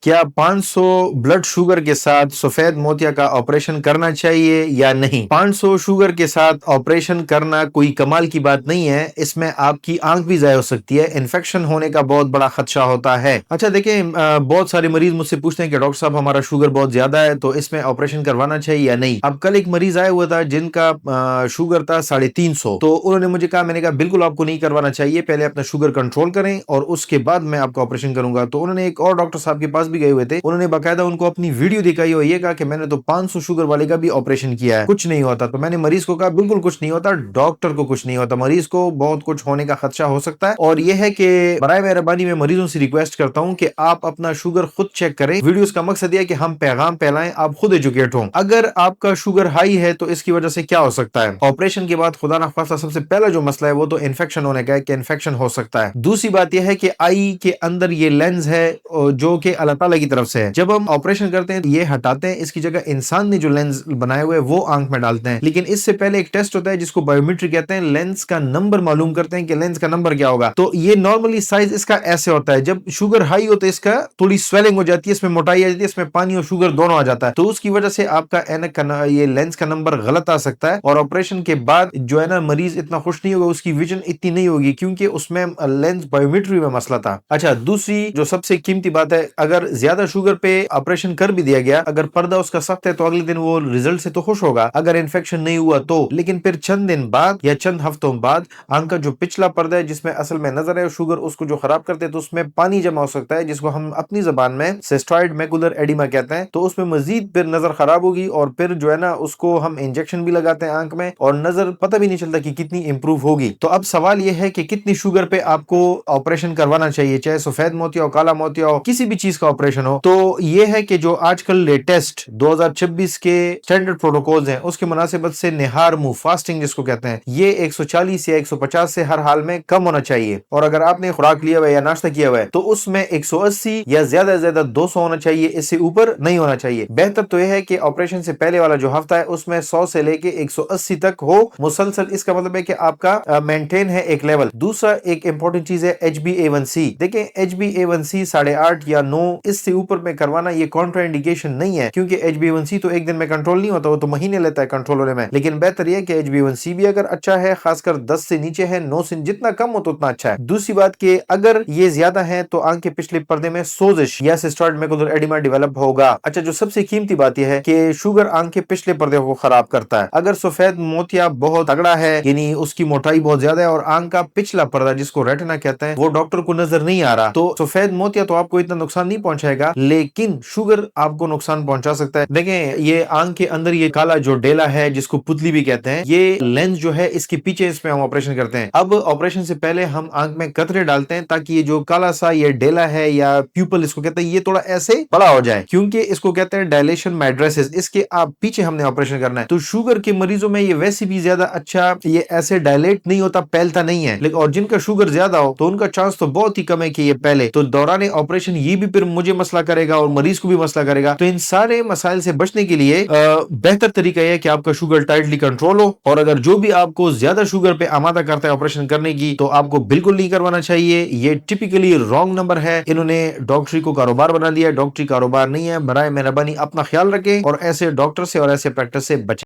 क्या 500 blood sugar के साथ सफेद मोतिया का ऑपरेशन करना चाहिए या नहीं? 500 शुगर के साथ ऑपरेशन करना कोई कमाल की बात नहीं है। इसमें आपकी आंख भी ज़ाया हो सकती है, इन्फेक्शन होने का बहुत बड़ा खदशा होता है। अच्छा देखें, बहुत सारे मरीज मुझसे पूछते हैं कि डॉक्टर साहब हमारा शुगर बहुत ज्यादा है, तो इसमें ऑपरेशन करवाना चाहिए या नहीं। अब कल एक मरीज आया हुआ था जिनका शुगर था 350, तो उन्होंने मुझे कहा, मैंने कहा बिल्कुल आपको नहीं करवाना चाहिए, पहले अपना शुगर कंट्रोल करें और उसके बाद मैं आपका ऑपरेशन करूंगा। तो उन्होंने एक और डॉक्टर साहब के पास भी गए हुए थे, उन्होंने बाकायदा उनको अपनी वीडियो दिखाई और ये कहा कि मैंने तो 500 शुगर वाले का भी ऑपरेशन किया है, कुछ नहीं होता। तो मैंने मरीज को कहा बिल्कुल कुछ नहीं होता, डॉक्टर को कुछ नहीं होता, मरीज को बहुत कुछ होने का खदशा हो सकता है। और यह है कि बराए मेहरबानी मैं मरीजों से रिक्वेस्ट करता हूं कि आप अपना शुगर खुद चेक करें। वीडियोस का मकसद यह है कि हम पैगाम फैलाएं, आप खुद एजुकेट हों। अगर आपका शुगर हाई है तो इसकी वजह से क्या हो सकता है? ऑपरेशन के बाद खुदा ना खास्ता सबसे पहला जो मसला है वो तो इन्फेक्शन होने का है कि इन्फेक्शन हो सकता है। दूसरी बात यह है कि आई के अंदर ये लेंस है जो कि अल्लाह ताला की तरफ से है। जब हम ऑपरेशन करते हैं तो ये हटाते हैं, इसकी जगह इंसान ने जो लेंस बनाए हुए वो आंख में डालते हैं। लेकिन इससे पहले एक टेस्ट होता है जिसको बायोमेट्री कहते हैं, लेंस का नंबर मालूम करते हैं कि लेंस का नंबर क्या होगा। तो ये नॉर्मली साइज इसका ऐसे होता है, जब शुगर हाई होता है इसका थोड़ी स्वेलिंग हो जाती है, इसमें मोटाई आ जाती है, इसमें पानी और शुगर दोनों आ जाता है, तो उसकी वजह से आपका ऐनक का ये लेंस का नंबर गलत आ सकता है। और ऑपरेशन के बाद जो है ना मरीज इतना खुश नहीं होगा, उसकी विजन इतनी नहीं होगी क्योंकि उसमें लेंस बायोमेट्री में मसला था। अच्छा, दूसरी जो सबसे कीमती बात है, अगर ज्यादा शुगर पे ऑपरेशन कर भी दिया गया, अगर पर्दा उसका सख्त है तो अगले दिन वो रिजल्ट से तो खुश होगा अगर इन्फेक्शन नहीं हुआ तो, लेकिन फिर चंद दिन बाद या चंद हफ्तों बाद आंख का जो पिछला पर्दा है जिसमें असल में नजर है शुगर उसको जो खराब करते हैं, तो उसमें पानी जमा हो सकता है जिसको हम अपनी जबान में सिस्टॉइड मैकुलर एडिमा कहते हैं। तो उसमें मजीद फिर नजर खराब होगी और फिर जो है ना उसको हम इंजेक्शन भी लगाते हैं आंख में और नजर पता भी नहीं चलता कि कितनी इंप्रूव होगी। तो अब सवाल यह है कि कितनी शुगर पे आपको ऑपरेशन करवाना चाहिए, चाहे सफेद मोतिया हो, काला मोतिया हो, किसी भी चीज का ऑपरेशन हो। तो यह है कि जो आजकल लेटेस्ट 2026 के स्टैंडर्ड प्रोटोकॉल्स हैं उसके मुनासिबत से निहार मुंह फास्टिंग जिसको कहते हैं, ये 140 या 150 से हर हाल में कम होना चाहिए। और अगर आपने खुराक लिया हुआ है या नाश्ता किया हुआ है तो उसमें 180 या ज्यादा से ज्यादा 200 होना चाहिए, इससे ऊपर नहीं होना चाहिए। बेहतर तो यह है कि ऑपरेशन से पहले वाला जो हफ्ता है उसमें 100 से लेके 180 तक हो मुसलसल। इसका मतलब है कि आपका मेंटेन है एक लेवल। दूसरा एक इंपॉर्टेंट चीज है HbA1c। देखें HbA1c 8.5 या 9 इससे ऊपर में करवाना ये कॉन्ट्रा इंडिकेशन नहीं है, क्योंकि HbA1c तो एक दिन में कंट्रोल नहीं होता, वो तो महीने लेता है कंट्रोल होने में। लेकिन बेहतर यह कि HbA1c भी अगर अच्छा है, खासकर 10 से नीचे है, 9 से जितना कम हो तो उतना अच्छा है। दूसरी बात कि अगर ये ज्यादा है तो आंख के पिछले पर्दे में सोजिश या सिस्टॉइड मैकुलर एडिमा डेवलप होगा। अच्छा, जो सबसे कीमती बात यह है कि शुगर आंख के पिछले पर्दे को खराब करता है। अगर सफेद मोतिया बहुत तगड़ा है, यानी उसकी मोटाई बहुत ज्यादा है और आंख का पिछला पर्दा जिसको रेटिना कहते हैं वो डॉक्टर को नजर नहीं आ रहा, तो सफेद मोतिया तो आपको इतना नुकसान नहीं पहुंचाएगा, लेकिन शुगर आपको नुकसान पहुंचा सकता है। देखें, ये आंख के अंदर ये काला जो डेला है जिसको पुतली भी कहते हैं, ये लेंस जो है इसके पीछे इसमें हम ऑपरेशन करते हैं। अब ऑपरेशन से पहले हम आंख में कतरे डालते हैं ताकि ये जो काला सा ये डेला है या प्यूपल इसको कहते हैं, ये थोड़ा ऐसे बड़ा हो जाए, क्योंकि इसको कहते हैं डायलेशन माइड्रेसिस। इसके आप पीछे हमने ऑपरेशन करना है। तो शुगर के मरीजों में ये वैसे भी ज्यादा अच्छा ये ऐसे डायलेट नहीं होता, फैलता नहीं है। लेकिन और जिनका शुगर ज्यादा हो तो उनका चांस तो बहुत ही कम है कि ये पहले तो दौरान ऑपरेशन ये भी फिर मुझे मसला करेगा और मरीज को भी मसला करेगा। तो इन सारे मसाइल से बचने के लिए बेहतर तरीका यह है कि आपका शुगर टाइटली कंट्रोल हो। और अगर जो भी आपको ज्यादा शुगर पे आमादा करता है ऑपरेशन करने की, तो आपको बिल्कुल नहीं करवाना चाहिए। ये टिपिकली रॉन्ग नंबर है। इन्होंने डॉक्टरी को कारोबार बना लिया, डॉक्टरी कारोबार नहीं है। बराए मेहरबानी अपना ख्याल रखें और ऐसे डॉक्टर से और ऐसे प्रैक्टिस से बचें।